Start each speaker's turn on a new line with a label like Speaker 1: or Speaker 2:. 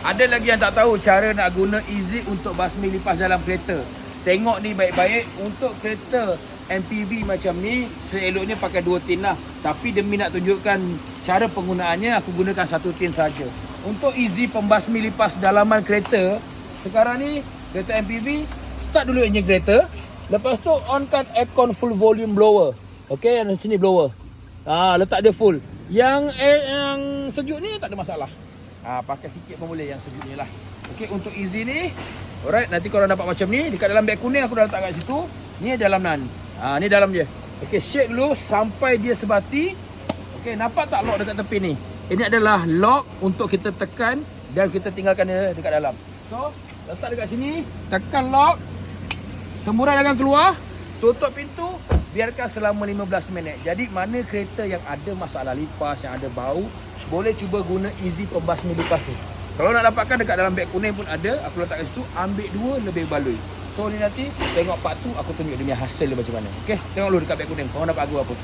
Speaker 1: Ada lagi yang tak tahu cara nak guna easy untuk basmi lipas dalam kereta. Tengok ni baik-baik. Untuk kereta MPV macam ni, seeloknya pakai 2 tin lah. Tapi demi nak tunjukkan cara penggunaannya, aku gunakan 1 tin saja. Untuk easy pembasmi lipas dalaman kereta, sekarang ni kereta MPV, start dulu enjin kereta. Lepas tu onkan aircon full volume blower. Okey, yang sini blower. Letak dia full. Yang sejuk ni tak ada masalah. Pakai sikit pun boleh yang sejuk ni lah. Okey, untuk easy ni, alright, nanti korang dapat macam ni. Dekat dalam beg kuning aku dah letak kat situ. Ni dalam nan. Ni dalam dia. Okey, shake dulu sampai dia sebati. Okey, nampak tak lock dekat tepi ni? Ini adalah lock untuk kita tekan dan kita tinggalkan dia dekat dalam. So, letak dekat sini, tekan lock. Semburan jangan keluar. Tutup pintu, biarkan selama 15 minit. Jadi mana kereta yang ada masalah lipas, yang ada bau, boleh cuba guna easy pembasmi lipas tu. Kalau nak dapatkan dekat dalam beg kuning pun ada, aku letak kat situ, ambil 2 lebih baloi. So ni nanti tengok part tu, aku tunjuk dia punya hasil dia macam mana. Okey, tengok dulu dekat beg kuning, korang dapat aku apa.